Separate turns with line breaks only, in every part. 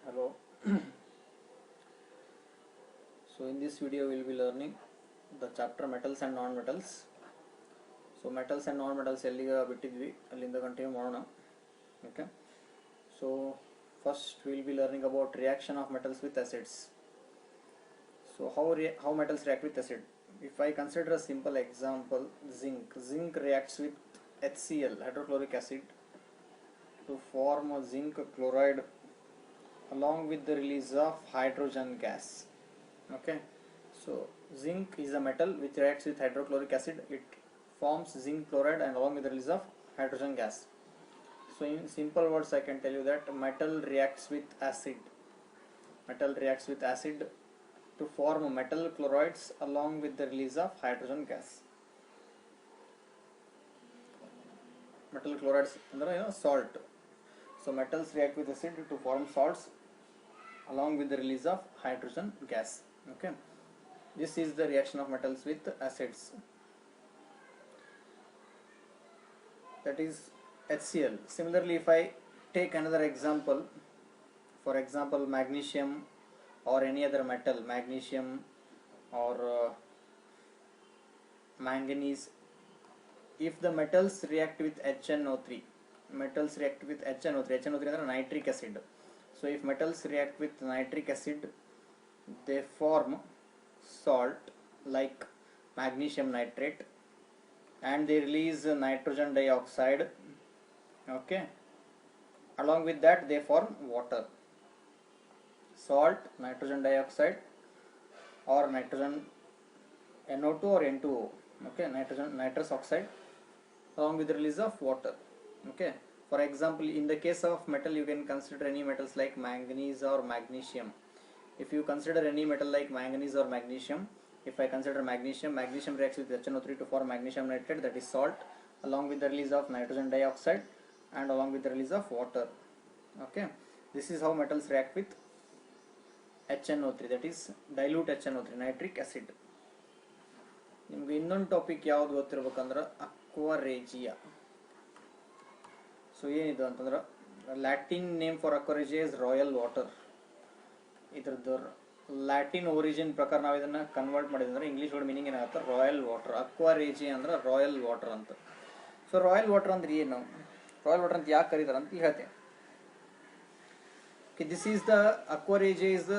Hello. So in this video we will be learning the chapter metals and non-metals. So metals and non-metals ಎಲ್ಲಿಗ ಬಿಟ್ಟಿದ್ವಿ ಅಲ್ಲಿಂದ continue ಮಾಡೋಣ. Okay. So first we will be learning about reaction of metals with acids. So how metals react with acid? If I consider a simple example, zinc reacts with HCl, hydrochloric acid, to form a zinc chloride along with the release of hydrogen gas. Okay, so zinc is a metal which reacts with hydrochloric acid. It forms zinc chloride and along with the release of hydrogen gas. So in simple words I can tell you that metal reacts with acid. Metal reacts with acid to form metal chlorides along with the release of hydrogen gas. Metal chlorides andre salt. So metals react with acid to form salts along with the release of hydrogen gas. Okay, this is the reaction of metals with acids. That is HCl. Similarly, if I take another example, for example magnesium or any other metal, magnesium or manganese, if the metals react with HNO3, metals react with HNO3 ಅಂದ್ರೆ nitric acid. So if metals react with nitric acid, they form salt like magnesium nitrate and they release nitrogen dioxide. Okay, along with that they form water. Salt, nitrogen dioxide or nitrogen NO2 or N2O. Okay, nitrous oxide along with the release of water. Okay, for example in the case of metal you can consider any metals like manganese or magnesium. If you consider any metal like manganese or magnesium, if I consider magnesium reacts with HNO3 to form magnesium nitrate, that is salt, along with the release of nitrogen dioxide and along with the release of water. Okay, this is how metals react with HNO3, that is dilute HNO3, nitric acid. ನಿಮಗೆ ಇನ್ನೊಂದು topic ಯಾವುದು ಗೊತ್ತಿರಬೇಕಂದ್ರೆ ಅಕ್ವಾರೇಜಿಯಾ. So ಏನಿದು ಅಂತಂದ್ರೆ Latin name for aqua regia is royal water. ಇದ್ರದ್ದು Latin origin ಪ್ರಕಾರ ನಾವು ಇದನ್ನ convert ಮಾಡಿದ್ರೆ ಇಂಗ್ಲೀಷ್ ವರ್ಡ್ ಮೀನಿಂಗ್ ಏನಾಗುತ್ತೆ, ರಾಯಲ್ ವಾಟರ್. ಅಕ್ವಾರೇಜಿಯಾ ಅಂದ್ರೆ ರಾಯಲ್ ವಾಟರ್ ಅಂತ. ಸೊ ರಾಯಲ್ ವಾಟರ್ ಅಂದ್ರೆ ಏನು, ರಾಯಲ್ ವಾಟರ್ ಅಂತ ಯಾಕೆ ಕರೀತಾರೆ ಅಂತ ಹೇಳ್ತೇನೆ. This is the aqua regia is the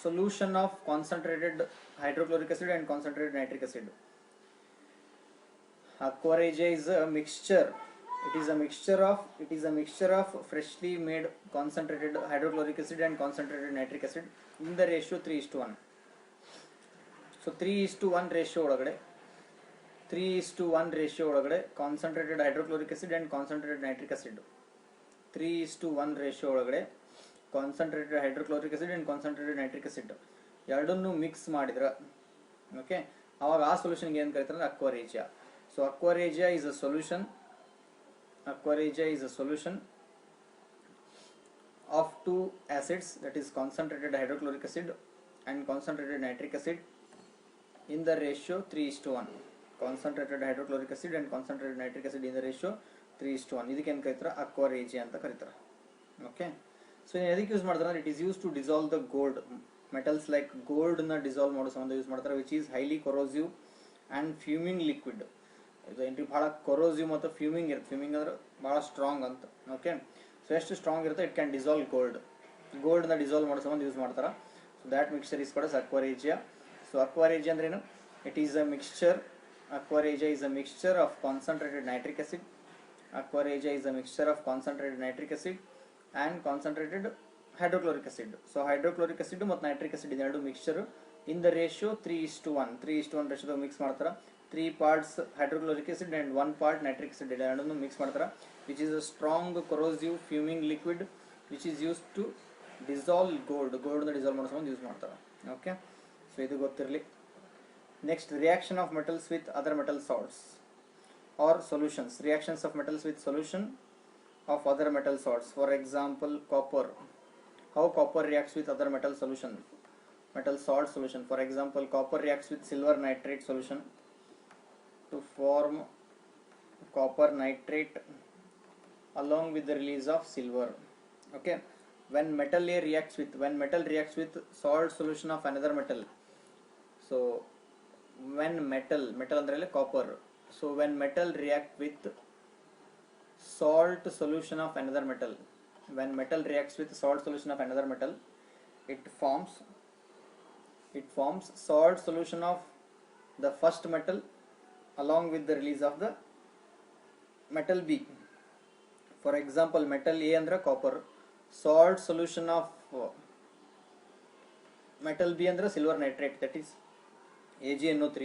solution of concentrated hydrochloric acid and concentrated nitric acid. Aquaregia is a mixture. It is a mixture of freshly made concentrated hydrochloric acid and concentrated nitric acid in the ratio 3:1. So 3:1 ratio ಒಳಗಡೆ 3:1 ratio ಒಳಗಡೆ concentrated hydrochloric acid and concentrated nitric acid 3:1 ratio ಒಳಗಡೆ concentrated hydrochloric acid and concentrated nitric acid ಎರಡನ್ನೂ mix ಮಾಡಿದ್ರೆ okay ಅವಾಗ ಆ ಸೊಲ್ಯೂಷನ್ಗೆ ಏನು ಕರೀತಾರೆ ಅಂದ್ರೆ aqua regia. So aqua regia is a solution of two acids, that is concentrated hydrochloric acid and concentrated nitric acid in the ratio 3:1. Concentrated hydrochloric acid and concentrated nitric acid in the ratio 3:1. ಇದಕ್ಕೆ ಏನು ಕರೀತಾರೆ, aqua regia ಅಂತ ಕರೀತಾರೆ. Okay, so ಎದಕ್ಕೆ use ಮಾಡ್ತಾರೆ, it is use to dissolve the gold. Metals like gold ನ dissolve ಮಾಡೋ ಸಂಬಂಧ ಯೂಸ್ ಮಾಡ್ತಾರೆ, which is highly corrosive and fuming liquid. ಇದು ಏನ್ರಿ ಬಹಳ ಕೊರೋಸಿವ್ ಮತ್ತು ಫ್ಯೂಮಿಂಗ್ ಇರುತ್ತೆ. ಫ್ಯೂಮಿಂಗ್ ಅಂದ್ರೆ ಬಹಳ ಸ್ಟ್ರಾಂಗ್ ಅಂತ. ಓಕೆ, ಸೊ ಎಷ್ಟು ಸ್ಟ್ರಾಂಗ್ ಇರುತ್ತೆ, ಇಟ್ ಕ್ಯಾನ್ ಡಿಸಾಲ್ವ್ ಗೋಲ್ಡ್ ನ ಡಿಸಾಲ್ವ್ ಮಾಡೋ ಸಂಬಂಧ ಯೂಸ್ ಮಾಡ್ತಾರೆ. So that mixture is called aqua regia. So aqua regia ಅಂದ್ರೆ ಏನು, it is a mixture. Aqua regia is a mixture of concentrated nitric acid. Aquaregia is a mixture of concentrated nitric acid and concentrated hydrochloric acid. So hydrochloric acid ಮತ್ತು nitric acid ಇದೆರಡು mixture in the ratio 3:1 ratio mix ಮಾಡ್ತಾರೆ. 3 parts hydrochloric acid and 1 part nitric acid ಎರಡನ್ನು mix ಮಾಡ್ತಾರೆ, which is a strong corrosive fuming liquid which is use to dissolve ಗೋಲ್ಡ್ನ dissolve ಮಾಡೋ ಸಂಬಂಧ use ಮಾಡ್ತಾರೆ. Okay, so ಇದು ಗೊತ್ತಿರಲಿ. Next, reaction of metals with other metal salts or solutions. Reactions of metals with solution of other metal salts. For example, copper. How copper reacts with other metal salt solution. For example, copper reacts with silver nitrate solution to form copper nitrate along with the release of silver. Okay, when metal A reacts with salt solution of another metal. So when metal ಅಂದ್ರೆ copper. So when metal react with salt solution of another metal, it forms salt solution of the first metal along with the release of the metal B. For example, metal A andre copper, salt solution of metal B andre silver nitrate, that is AgNO3.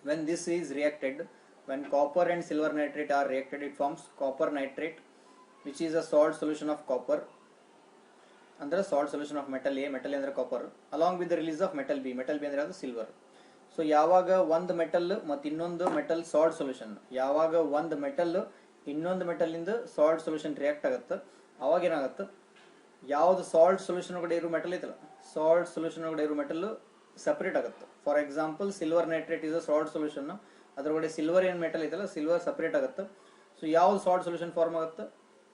When this is reacted, when copper and silver nitrate are reacted, it forms copper nitrate, which is a salt solution of copper andre salt solution of metal A andre copper along with the release of metal B andre ಅದು silver. So ಯಾವಾಗ ಒಂದು metal ಮತ್ತು ಇನ್ನೊಂದು metal salt solution, ಯಾವಾಗ ಒಂದು metal ಇನ್ನೊಂದು ಮೆಟಲಿಂದ salt solution react ಆಗುತ್ತೆ, ಅವಾಗ ಏನಾಗುತ್ತೆ, ಯಾವುದು ಸಾಲ್ಟ್ ಸೊಲ್ಯೂಷನ್ ಒಳಗಡೆ ಇರೋ ಮೆಟಲ್ ಐತಲ್ಲ, ಸಾಲ್ಟ್ ಸೊಲ್ಯೂಷನ್ ಒಳಗಡೆ ಇರೋ ಮೆಟಲ್ ಸಪ್ರೇಟ್ ಆಗುತ್ತೆ. For example silver nitrate is a salt solution, ಅದರೊಳಗಡೆ ಸಿಲ್ವರ್ ಏನು ಮೆಟಲ್ ಐತಲ್ಲ ಸಿಲ್ವರ್ ಸಪ್ರೇಟ್ ಆಗುತ್ತೆ. ಸೊ ಯಾವ್ದು ಸಾಲ್ಟ್ ಸೊಲ್ಯೂಷನ್ ಫಾರ್ಮ್ ಆಗುತ್ತೆ,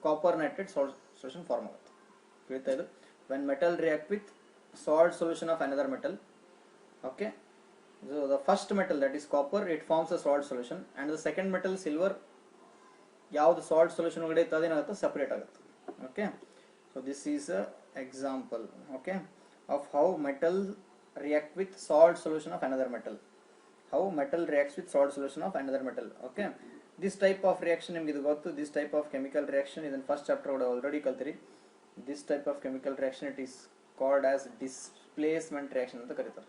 copper nitrate salt solution form ಆಗುತ್ತೆ. ಹೇಳ್ತಾ ಇದು when metal react with salt solution of another metal. Okay, so the first metal, that is copper, it forms a salt solution, and the second metal silver ಯಾವುದು salt solution ಒಳಗಡೆ ಇತ್ತು ಅದೇನಾಗುತ್ತೆ separate ಆಗುತ್ತೆ. Okay, so this is a example okay of how metal react with salt solution of another metal. Okay, this type of reaction ನಿಮ್ಗೆ ಇದು ಗೊತ್ತು, this type of chemical reaction ಇದನ್ನು first chapter ಒಳಗೆ already ಕಲ್ತಿರಿ. This type of chemical reaction it is called as displacement reaction ಅಂತ ಕರೀತಾರೆ.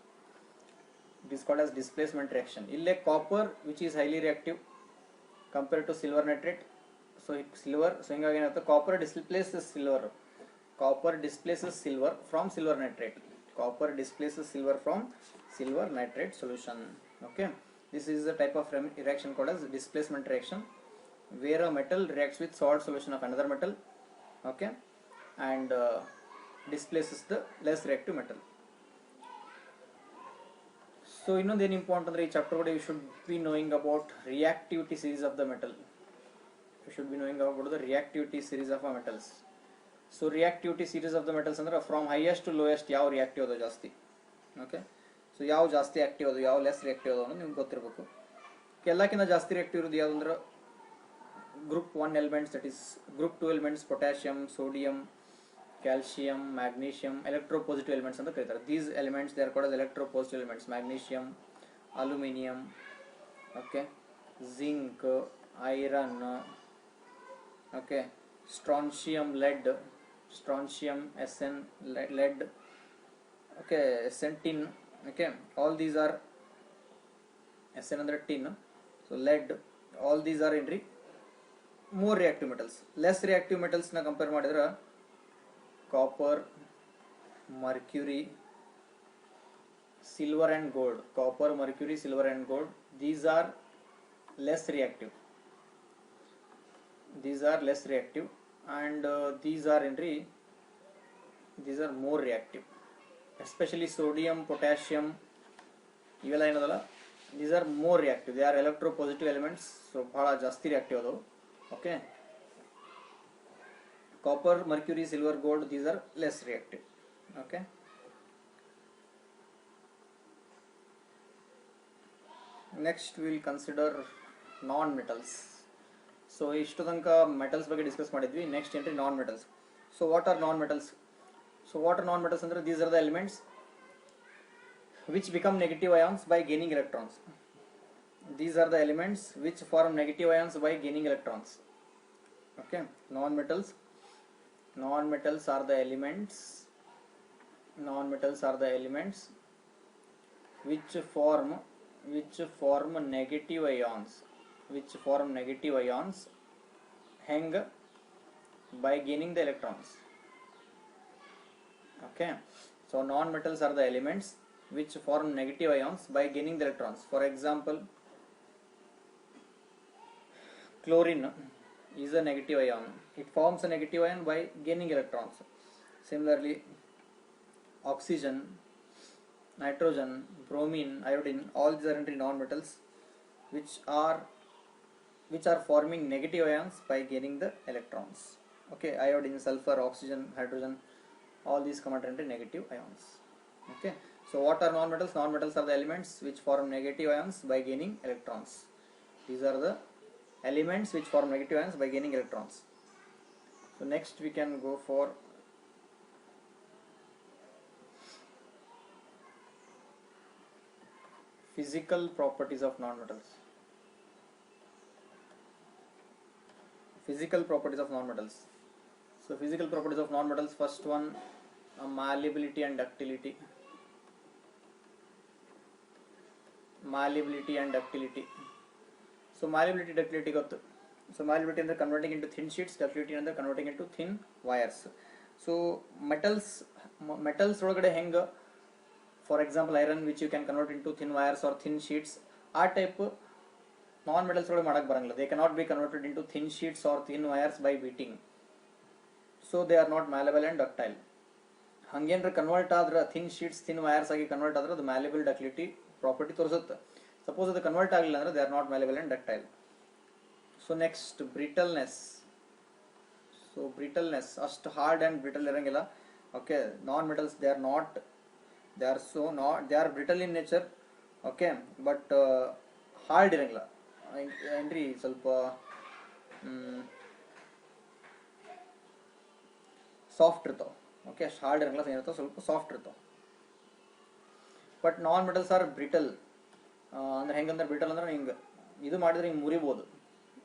It is called as displacement reaction. Ille copper which is highly reactive compared to silver nitrate. So hingage enagutte, copper displaces silver from silver nitrate. Solution. Okay, this is the type of reaction called as displacement reaction, where a metal reacts with salt solution of another metal, okay, and displaces the less reactive metal. So ಇನ್ನೊಂದು ಏನು important ಅಂದರೆ ಈ chapter ಕೂಡ you should be knowing about reactivity series of the metal. So reactivity series of the metals ಅಂದ್ರೆ from highest to lowest ಯಾವ reactive ಅದು ಜಾಸ್ತಿ. Okay, so ಯಾವ ಜಾಸ್ತಿ ಆಕ್ಟಿವ್ ಅದು, ಯಾವ ಲೆಸ್ ರಿಯಾಕ್ಟಿವ್ ಅದು ಅನ್ನೋದು ನಿಮ್ಗೆ ಗೊತ್ತಿರಬೇಕು. ಎಲ್ಲಕ್ಕಿಂತ ಜಾಸ್ತಿ ರಿಯಾಕ್ಟಿವ್ ಇರೋದು ಯಾವುದು ಅಂದ್ರೆ group 1 elements, that is group 2 elements, potassium, sodium, calcium, magnesium, electropositive elements ಅಂತ ಕರೀತಾರೆ. These elements they are called as electropositive elements. Magnesium, aluminum, okay, zinc, iron, okay, strontium, lead, Sn, lead, okay, Sn, tin, okay, all these are Sn ಅಂದ್ರೆ tin, so lead, all these are in more reactive metals. Less reactive metals na compare ಮಾಡಿದ್ರೆ copper, mercury, silver and gold. These are less reactive, and these are more reactive, especially sodium, potassium, ಇವೆಲ್ಲ ಏನದಲ್ಲ, these are more reactive. They are electropositive elements, so ಬಹಳ ಜಾಸ್ತಿ reactive ಅದು. Okay, copper, mercury, silver, gold, these are less reactive. Okay, next we will consider non-metals. So ishtu tanka metals ಬಗ್ಗೆ discuss ಮಾಡಿದ್ವಿ. Next entry non metals. So what are non metals? ಅಂದ್ರೆ these are the elements which become negative ions by gaining electrons. These are the elements which form negative ions by gaining electrons. Okay, non-metals are the elements which form negative ions hang by gaining the electrons. Okay, so non-metals are the elements which form negative ions by gaining the electrons. For example, chlorine is a negative ion. It forms a negative ion by gaining electrons. Similarly, oxygen, nitrogen, bromine, iodine, all these are non-metals which are forming negative ions by gaining the electrons. Okay, iodine, sulfur, oxygen, hydrogen, all these come under negative ions. Okay, so what are non-metals? Non-metals are the elements which form negative ions by gaining electrons. These are the elements which form negative ions by gaining electrons. So next we can go for physical properties of non-metals. Physical properties of non-metals. So physical properties of non-metals, first one, malleability and ductility. Malleability and ductility. So malleability, ductility gottu. So malleability ಅಂದ್ರೆ converting into thin sheets, ductility ಅಂದ್ರೆ converting into thin wires. So metals ಒಳಗಡೆ ಹೆಂಗ, for example iron which you can convert into thin wires or thin sheets, ಆ type non metals ಒಳಗೆ ಮಾಡಕ್ ಬರಂಗಿಲ್ಲ. They cannot be converted into thin sheets or thin wires by beating. So they are not malleable and ductile. ಹಂಗೇನ್ರ convert ಆದ್ರೆ thin sheets thin wires ಆಗಿ convert ಆದ್ರೆ ಅದು malleable ductility property ತೋರಿಸುತ್ತೆ. Suppose ಅದು ಕನ್ವರ್ಟ್ ಆಗಲಿಲ್ಲ ಅಂದ್ರೆ they are not malleable and ductile. So next brittleness. So brittleness ಅಷ್ಟು ಹಾರ್ಡ್ ಅಂಡ್ ಬ್ರಿಟಲ್ ಇರಂಗಿಲ್ಲ. Okay, non metals they are brittle in nature. Okay, but hard ಇರಂಗಿಲ್ಲ ಏನ್ರಿ, ಸ್ವಲ್ಪ ಸಾಫ್ಟ್ ಇರ್ತಾವ. ಓಕೆ, ಹಾರ್ಡ್ ಇರಂಗಿಲ್ಲ, ಏನಿರ್ತಾವ ಸ್ವಲ್ಪ ಸಾಫ್ಟ್ ಇರ್ತಾವ. But non metals R brittle. ಅಂದ್ರೆ ಹೆಂಗಂದ್ರೆ ಬ್ರಿಟಲ್ ಅಂದ್ರೆ ಹಿಂಗೆ ಇದು ಮಾಡಿದ್ರೆ ಹಿಂಗೆ ಮುರಿಬೋದು.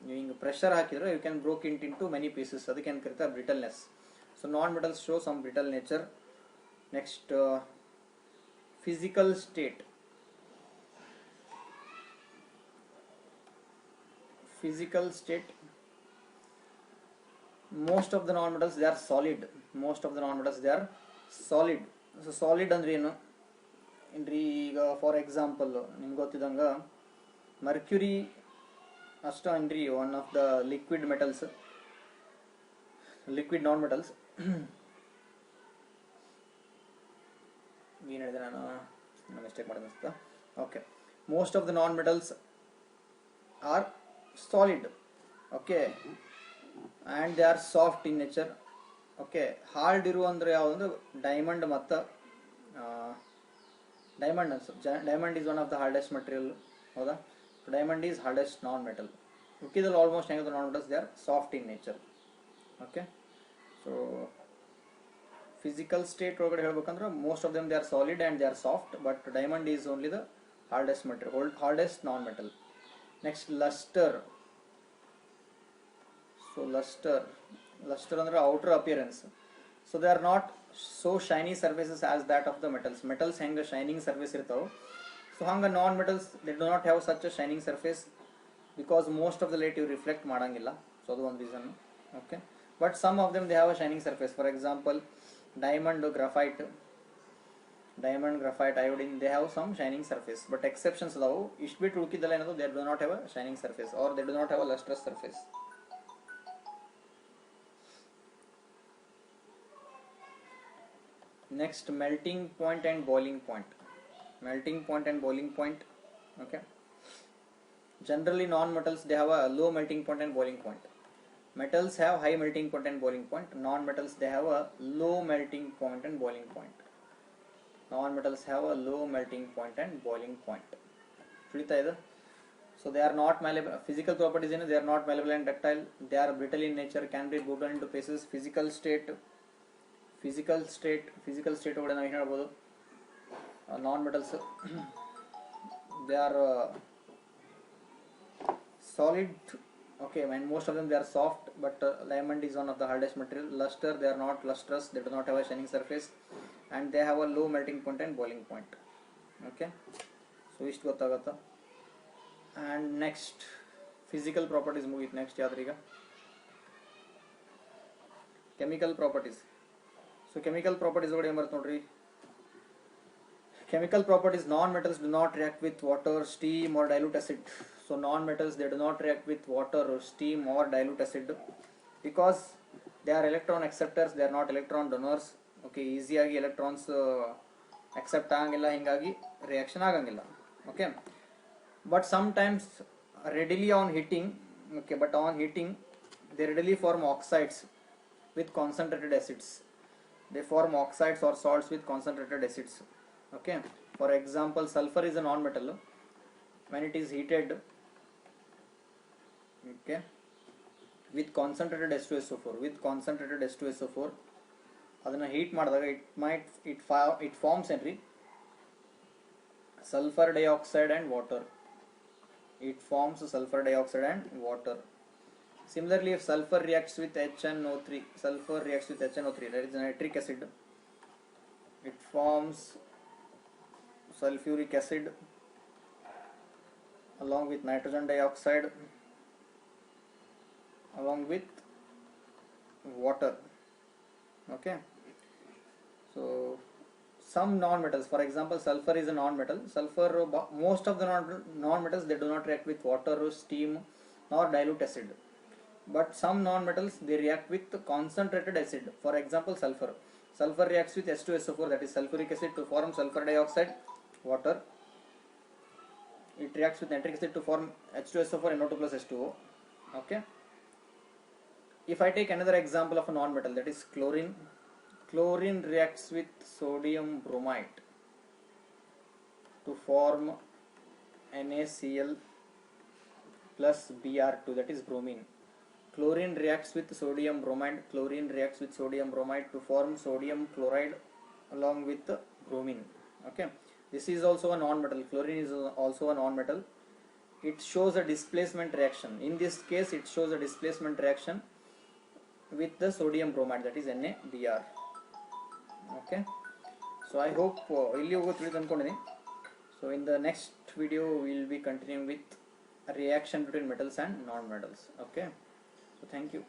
ನೀವು ಹಿಂಗೆ ಪ್ರೆಷರ್ ಹಾಕಿದ್ರೆ you can broke into many pieces, ಅದಕ್ಕೆ ಏನು ಕರೀತಾರೆ brittleness. So non metals show some brittle nature. Next physical state. Physical state, most of the non-metals they are solid. Most of the non-metals they are solid. So solid ಅಂದ್ರೆ ಏನು ಏನ್ರಿ, ಈಗ for example ನಿಮ್ಗೆ ಗೊತ್ತಿದ್ದಂಗ mercury ಅಷ್ಟ ಏನ್ರಿ one of the liquid metals, liquid non metals. ಏನು ಹೇಳಿದೆ ನಾನು ಮಿಸ್ಟೇಕ್ ಮಾಡಿದೆ ಅನ್ಸುತ್ತಾ. Okay, most of the non metals are solid. Okay, and they are soft in nature. Okay, hard ಇರು ಅಂದ್ರೆ ಯಾವುದು, ಡೈಮಂಡ್ ಮತ್ತು ಡೈಮಂಡ್ ಅನ್ಸುತ್ತೆ. Diamond is one of the hardest material, ಹೌದಾ. Diamond is hardest non metal. ಉಕ್ಕಿದಲ್ಲಿ almost ಹೆಂಗಿದೆ non metals they are soft in nature. Okay, so physical state ಒಳಗಡೆ ಹೇಳ್ಬೇಕಂದ್ರೆ most of them they are solid and they are soft, but diamond is only the hardest material, hardest non metal. Next, luster. So luster ಅಂದ್ರೆ outer appearance. So they are not so shiny surfaces as that of the metals. Metals ಹೆಂಗ shining surface ಇರ್ತಾವ, so ಹಂಗ non metals they do not have such a shining surface because most of the light you reflect ಮಾಡಂಗಿಲ್ಲ. So ಅದು ಒಂದು reason. Okay, but some of them they have a shining surface. For example, diamond, graphite, iodine, they have some shining surface, but exceptions ಅದಾವು. ಇಷ್ಟು ಬಿಟ್ಟು ಉಳಿಕಿದ್ದಲ್ಲ ಏನದು, they do not have a shining surface or they do not have a lustrous surface. Next, melting point and boiling point. Melting point and boiling point. Okay, generally non metals they have a low melting point and boiling point. Metals have high melting point and boiling point. Non metals they have a low melting point and boiling point. Non metals have a low melting point and boiling point. ತಿಳಿತಾ ಇದೆ. So they are not malleable. Physical properties ಏನು, they are not malleable and ductile. They are brittle in nature, can be broken into pieces. Physical state ಒಳಗಡೆ ನಾವು ಏನು ಹೇಳ್ಬೋದು, non metals they are solid. Okay, and most of them they are soft, but diamond is one of the hardest material. Luster, they are not lustrous, they do not have a shining surface, and they have a low melting point and boiling point. Okay, so ಇಷ್ಟು ಗೊತ್ತಾಗುತ್ತಾ. and next physical properties ಮುಗಿತು. next ಯಾವ್ದು ಈಗ chemical properties. so chemical properties ಒಳಗಡೆ ಏನು ಬರುತ್ತೆ ನೋಡ್ರಿ, chemical properties. non metals do not react with water, steam or dilute acid. so non metals they do not react with water, steam or dilute acid because they are electron acceptors, they are not electron donors. okay, ಈಸಿಯಾಗಿ electrons accept ಆಗಂಗಿಲ್ಲ, ಹಿಂಗಾಗಿ reaction ಆಗಂಗಿಲ್ಲ. Okay, but sometimes readily on heating. okay, but on heating they readily form oxides. with concentrated acids. They form oxides or salts with concentrated acids. Okay. For example, sulfur is a non-metal. When it is heated, okay, with concentrated H2SO4, ಅದನ್ನ heat ಮಾಡಿದಾಗ it forms sulfur dioxide and water. It forms sulfur dioxide and water. Similarly, if sulfur reacts with HNO3, that is nitric acid, it forms sulfuric acid along with nitrogen dioxide along with water. Okay. So some non-metals, for example, sulfur is a non-metal. Most of the non-metals, they do not react with water, steam or dilute acid. But some non-metals, they react with concentrated acid. For example, sulfur reacts with H2SO4, that is sulfuric acid, to form sulfur dioxide, water. It reacts with nitric acid to form H2SO4, NO2 plus H2O. Okay. If I take another example of a non-metal, that is chlorine. Chlorine reacts with sodium bromide to form NaCl plus Br2, that is bromine. Chlorine reacts with sodium bromide to form sodium chloride along with bromine. Okay. This is also a non-metal. Chlorine is also a non-metal. It shows a displacement reaction. In this case, it shows a displacement reaction with the sodium bromide, that is NaBr. Okay. So I hope illi hogo ತಿಳಿದು ಅನ್ಕೊಂಡಿದ್ದೀನಿ. So in the next video we will be continuing with a reaction between metals and non-metals. Okay. So thank you.